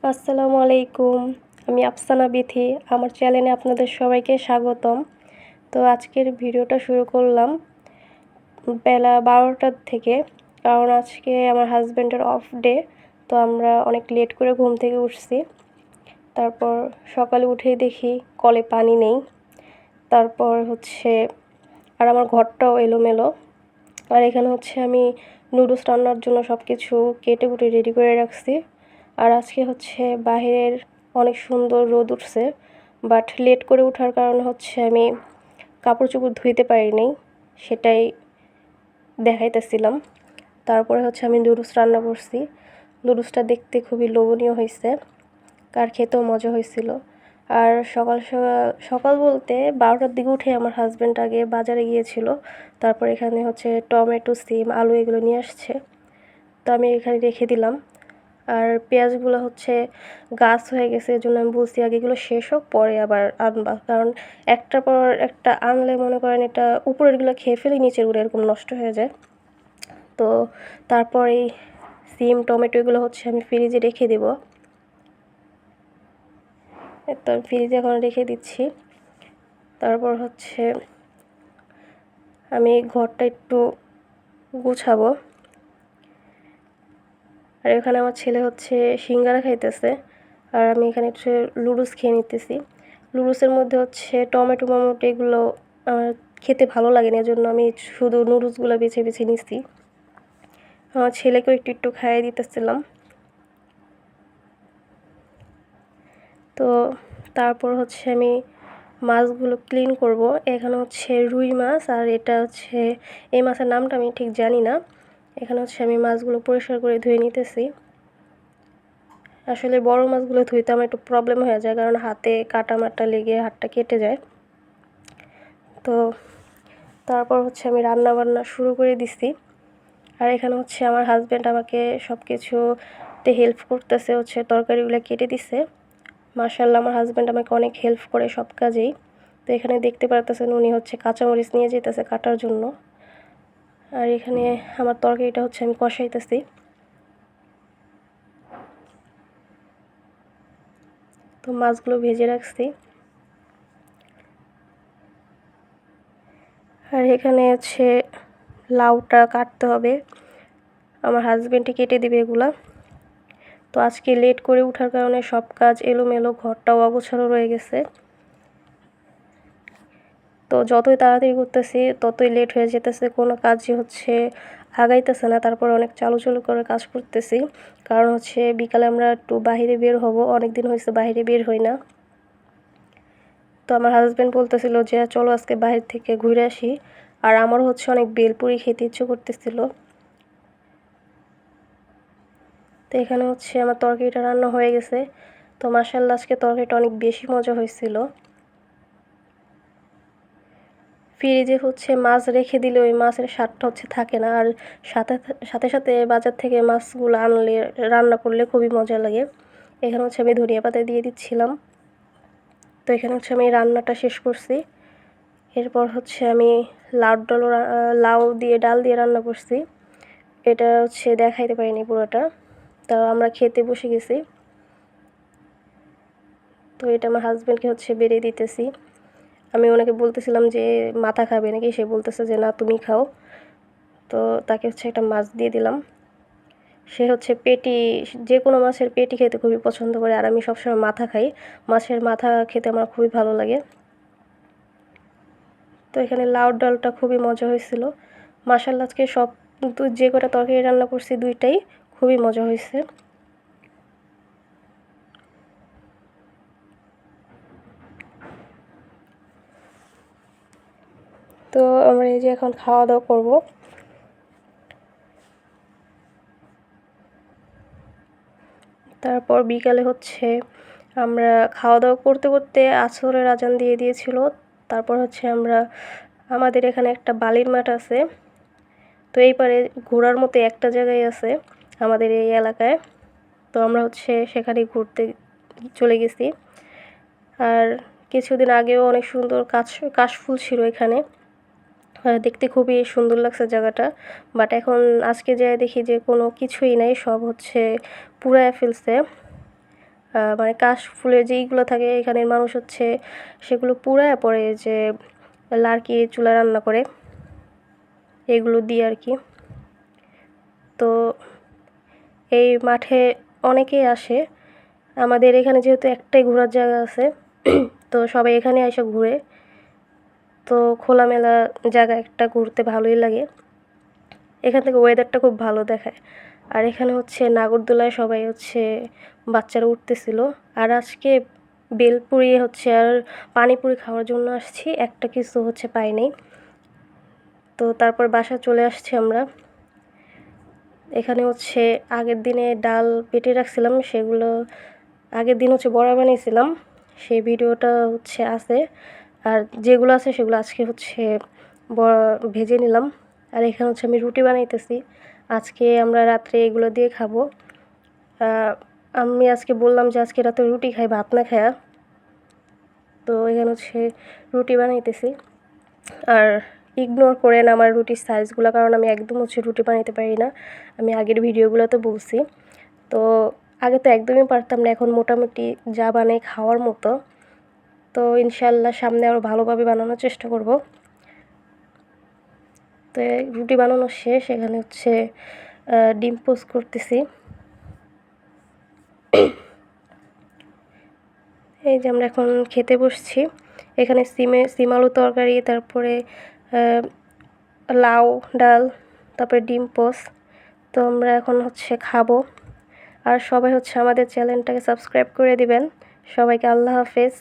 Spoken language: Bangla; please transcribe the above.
আসসালামু আলাইকুম। আমি আফসানা বিথি। আমার চ্যানেলে আপনাদের সবাইকে স্বাগতম। তো আজকের ভিডিওটা শুরু করলাম বেলা 12টার থেকে, কারণ আজকে আমার হাজব্যান্ডের অফ ডে। তো আমরা অনেক লেট করে ঘুম থেকে উঠছি। তারপর সকালে উঠেই দেখি কলে পানি নেই। তারপর আর আমার ঘরটাও এলোমেলো। আর এখানে আমি নুডলস রান্নার জন্য সব কিছু কেটে কুটে রেডি করে রাখছি। আর আজকে বাহিরের অনেক সুন্দর রোদ উঠছে, বাট লেট করে ওঠার কারণে আমি কাপড় চোপড় ধুইতে পারিনি, সেটাই দেখাইতেছিলাম। তারপরে আমি নুডলস রান্না করছি। নুডলসটা দেখতে খুবই লোভনীয় হয়েছে, কার খেতেও মজা হয়েছিল। আর সকাল সকাল সকাল বলতে 12টার দিকে উঠে আমার হাজব্যান্ড আগে বাজারে গিয়েছিল। তারপর এখানে টমেটো, সিম, আলু এগুলো নিয়ে আসছে। তো আমি এখানে রেখে দিলাম। আর পেঁয়াজগুলো গাছ হয়ে গেছে, এজন্য আমি বলছি আগে এগুলো শেষ হোক, পরে আবার আনবা। কারণ একটার পর একটা আনলে মনে করেন এটা উপরেরগুলো খেয়ে ফেলে, নিচেরগুলো এরকম নষ্ট হয়ে যায়। তো তারপর এই সিম, টমেটো এগুলো আমি ফ্রিজে রেখে দেবো। তো আমি ফ্রিজে এখন রেখে দিচ্ছি। তারপর আমি ঘরটা একটু গুছাবো। আর এখানে আমার ছেলে সিঙ্গারা খাইতেছে, আর আমি এখানে একটু লুডুস খেয়ে নিতেছি। লুডুসের মধ্যে টমেটো মমেটো এগুলো আমার খেতে ভালো লাগে না, এজন্য আমি শুধু নুডলসগুলো বেছে বেছে নিচ্ছি। আমার ছেলেকেও একটু একটু খাইয়ে দিতেছিলাম। তো তারপর আমি মাছগুলো ক্লিন করব। এখানে রুই মাছ, আর এটা এই মাছের নামটা আমি ঠিক জানি না। এখানে আমি মাছগুলো পরিষ্কার করে ধুয়ে নিতেছি। আসলে বড় মাছগুলো ধুইতে আমার একটু প্রবলেম হয়ে যায়, কারণ হাতে কাটা মাটা লেগে হাতটা কেটে যায়। তো তারপর আমি রান্না বান্না শুরু করে দিছি। আর এখানে আমার হাজব্যান্ড আমাকে সব কিছুতে হেল্প করতেছে, তরকারিগুলো কেটে দিছে। মাশাআল্লাহ, আমার হাজব্যান্ড আমাকে অনেক হেল্প করে সব কাজেই। তো এখানে দেখতে পারতেছেন উনি কাঁচামরিচ নিয়ে যেতেছে কাটার জন্য। আর এখানে আমার তরকারিটা আমি কষাইতেছি। তো মাছগুলো ভেজে রাখছি। আর এখানে লাউটা কাটতে হবে, আমার হাজব্যান্ডই কেটে দিবে এগুলা। তো আজকে লেট করে ওঠার কারণে সব কাজ এলোমেলো, ঘরটাও অগোছালো রয়ে গেছে। তো যতই তাড়াতাড়ি করতেছি ততই লেট হয়ে যেতেছে, কোনো কাজই আগাইতেছে না। তারপর অনেক চালু করে কাজ করতেছি, কারণ বিকালে আমরা একটু বাইরে বের হব। অনেক দিন হয়েছে বাইরে বের হই না। তো আমার হাজব্যান্ড বলতেছিল যে চলো আজকে বাইরে থেকে ঘুরে আসি। আর আমারও অনেক বেলপুরি খেতে ইচ্ছে করতেছিল। তো এখানে আমার তরকারিটা রান্না হয়ে গেছে। তো মাশাআল্লাহ, আজকে তরকারিটা অনেক বেশি মজা হয়েছিল। ফ্রিজে মাছ রেখে দিলে ওই মাছের স্বাদটা থাকে না। আর সাথে সাথে সাথে বাজার থেকে মাছগুলো আনলে রান্না করলে খুবই মজা লাগে। এখানে আমি ধনিয়া পাতা দিয়ে দিচ্ছিলাম। তো এখানে আমি রান্নাটা শেষ করছি। এরপর আমি লাউ দিয়ে ডাল দিয়ে রান্না করছি। এটা দেখাইতে পারিনি পুরোটা। তা আমরা খেতে বসে গেছি। তো এটা আমার হাজব্যান্ডকে বেড়ে দিতেছি। আমি ওনাকে বলতেছিলাম যে মাথা খাবে নাকি, সে বলতেছে যে না তুমি খাও। তো তাকে একটা মাছ দিয়ে দিলাম। সে পেটি, যে কোনো মাছের পেটি খেতে খুবই পছন্দ করে, আর আমি সবসময় মাথা খাই। মাছের মাথা খেতে আমার খুবই ভালো লাগে। তো এখানে লাউ ডালটা খুবই মজা হয়েছিল। মাশাআল্লাহ, আজকে যে কটা তরকারি রান্না করছি দুইটাই খুবই মজা হয়েছে। তো আমরা এই যে এখন খাওয়া দাওয়া করব। তারপর বিকালে আমরা খাওয়া দাওয়া করতে করতে আসরের আজান দিয়ে দিয়েছিল। তারপর আমরা আমাদের এখানে একটা বালির মাঠ আছে। তো এই পারে ঘোরার মতো একটা জায়গায় আছে আমাদের এই এলাকায়। তো আমরা সেখানে ঘুরতে চলে গেছি। আর কিছুদিন আগেও অনেক সুন্দর কাশফুল ছিল এখানে, দেখতে খুবই সুন্দর লাগছে জায়গাটা। বাট আজকে যেয়ে দেখি যে কোনো কিছুই নাই, সব পুড়ায় ফেলছে। মানে কাশ ফুলের যেইগুলো থাকে এখানের মানুষ হচ্ছে সেগুলো পুড়ায় পরে যে লার্কি চুলা রান্না করে এগুলো দিয়ে আর কি। তো এই মাঠে অনেকেই আসে, আমাদের এখানে যেহেতু একটাই ঘোরার জায়গা আছে তো সবাই এখানে এসে ঘুরে। তো খোলামেলা জায়গা একটা ঘুরতে ভালোই লাগে, এখান থেকে ওয়েদারটা খুব ভালো দেখায়। আর এখানে হচ্ছে নাগরদোলায় সবাই হচ্ছে বাচ্চারা উঠতেছিল। আর আজকে বেলপুরি হচ্ছে আর পানিপুরি খাওয়ার জন্য আসছি, একটা কিছু হচ্ছে পাইনি। তো তারপর বাসা চলে আসছি আমরা। এখানে হচ্ছে আগের দিনে ডাল বেটে রাখছিলাম, সেগুলো আগের দিন হচ্ছে বড়া বানিয়েছিলাম, সেই ভিডিওটা হচ্ছে আছে। আর যেগুলো আছে সেগুলো আজকে হচ্ছে ভেজে নিলাম। আর এখানে হচ্ছে আমি রুটি বানাইতেছি, আজকে আমরা রাত্রে এগুলো দিয়ে খাবো। আমি আজকে বললাম যে আজকে রাতে রুটি খাই, ভাত না খায়া। তো এখানে হচ্ছে রুটি বানাইতেছি। আর ইগনোর করেন আমার রুটির সাইজগুলো, কারণ আমি একদম হচ্ছে রুটি বানাইতে পারি না, আমি আগের ভিডিওগুলোতে বলছি। তো আগে তো একদমই পারতাম না, এখন মোটামুটি যা বানাই খাওয়ার মতো। তো ইনশাল্লাহ সামনে আরও ভালোভাবে বানানোর চেষ্টা করব। তো রুটি বানানো শেষ, এখানে হচ্ছে ডিম পোস্ট করতেছি। এই যে আমরা এখন খেতে বসছি, এখানে সিম আলু তরকারি, তারপরে লাউ ডাল, তারপরে ডিম পোস্ট। তো আমরা এখন হচ্ছে খাবো। আর সবাই হচ্ছে আমাদের চ্যানেলটাকে সাবস্ক্রাইব করে দিবেন। সবাইকে আল্লাহ হাফেজ।